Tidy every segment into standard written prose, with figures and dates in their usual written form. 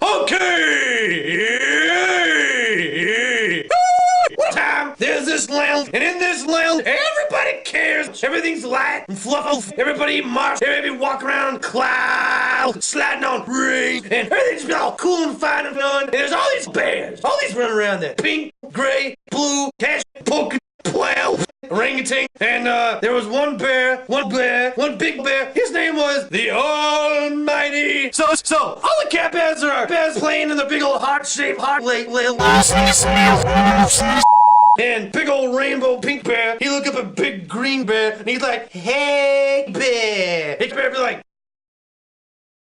Okay! Time, there's this lounge, and in this lounge, everybody cares. Everything's light and fluffy. Everybody march, everybody walk around cloud, sliding on rain, and everything's all cool and fine and fun. And there's all these bears, all these running around there. Pink, gray, blue, cash, polka, plow, orangutan. And there was one big bear. His name was the Almighty. So all the cat bears are bears playing in the big old heart-shaped heart lake. And big old rainbow pink bear, he look up at big green bear, and he's like, hey bear. Big bear be like,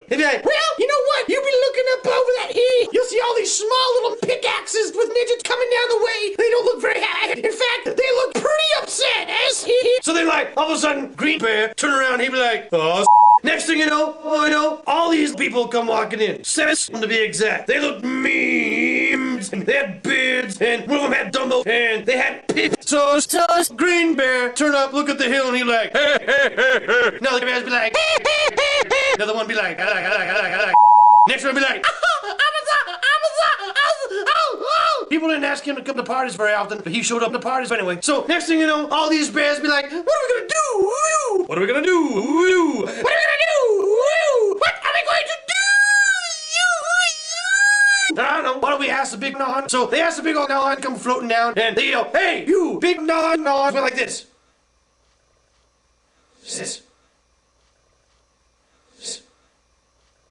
he'd be like, well, you know what? You be looking up over that hill. You'll see all these small little pickaxes with midgets coming down the way. They don't look very happy. In fact, they look pretty upset. So then, like, all of a sudden, green bear turn around. He'd be like, oh, next thing you know, all these people come walking in. 7 to be exact. They look memes, and they had beards, and one of them had Dumbo, and they had pigs. So green bear turn up, look at the hill, and he like, hey, hey, hey, hey. Now the bears be like, hey, hey, hey, hey. Another one be like, I like. Next one be like, people didn't ask him to come to parties very often, but he showed up to parties anyway. So next thing you know, all these bears be like, what are we gonna do? What are we gonna do? What are we gonna do? What are we going to do? I don't know. Why don't we ask the big non? So they asked the big old non to come floating down, and they yell, hey, you big non, went like this. Sis.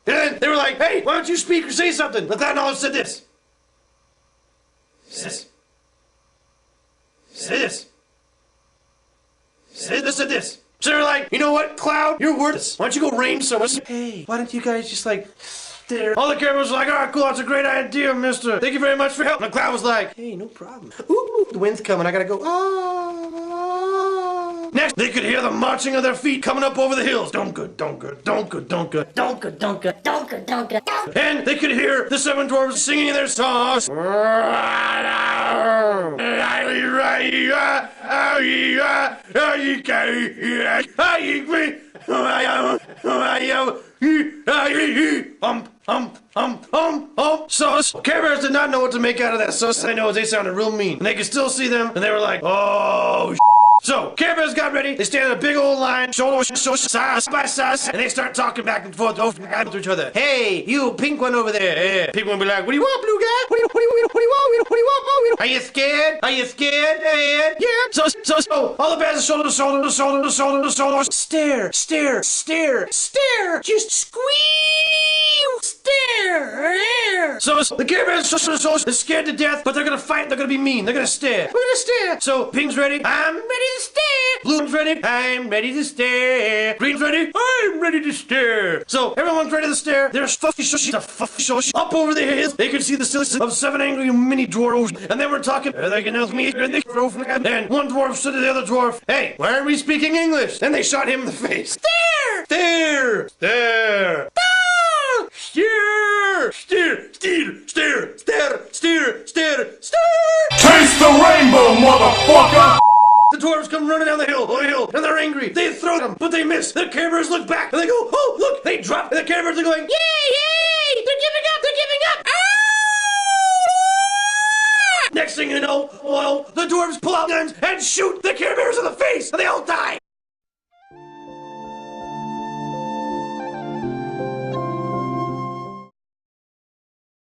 And then they were like, hey, why don't you speak or say something? But that knowledge said this. Sis. Say this. Say this and this. So they were like, you know what, Cloud? You're worthless. Why don't you go rain somewhere? Hey, why don't you guys just like stare? All the cameras were like, all right, cool, that's a great idea, mister. Thank you very much for help. And Cloud was like, hey, no problem. Ooh, the wind's coming. I gotta go. Next, they could hear the marching of their feet coming up over the hills. Donka. And they could hear the 7 dwarves singing their songs. So Care Bears did not know what to make out of that. So I know they sounded real mean. And they could still see them, and they were like, oh, so, Care Bears got ready, they stand in a big old line, shoulder side by side, and they start talking back and forth to each other. Hey, you pink one over there. Pink one be like, what do you want, blue guy? What do you want? Are you scared? Man? Yeah. So, all the bears are shoulder to shoulder. Stare. Just squeal. Stare. So, the Care Bears are scared to death, but they're gonna fight, they're gonna be mean, they're gonna stare. We're gonna stare. So, Pink's ready. I'm ready to stare. Blue's ready. I'm ready to stare. Green's ready. I'm ready to stare. So everyone's ready to stare. There's fuffy shush up over the hills. They could see the silhouettes of 7 angry mini dwarves, and they were talking. They can help me. And one dwarf said to the other dwarf, "Hey, why are we speaking English?" Then they shot him in the face. Stare. Taste the rainbow, motherfucker! The dwarves come running down the hill, and they're angry. They throw them, but they miss. The Care Bears look back, and they go, oh, look, they drop. And the Care Bears are going, yay! They're giving up! Next thing you know, well, the dwarves pull out guns and shoot the Care Bears in the face, and they all die.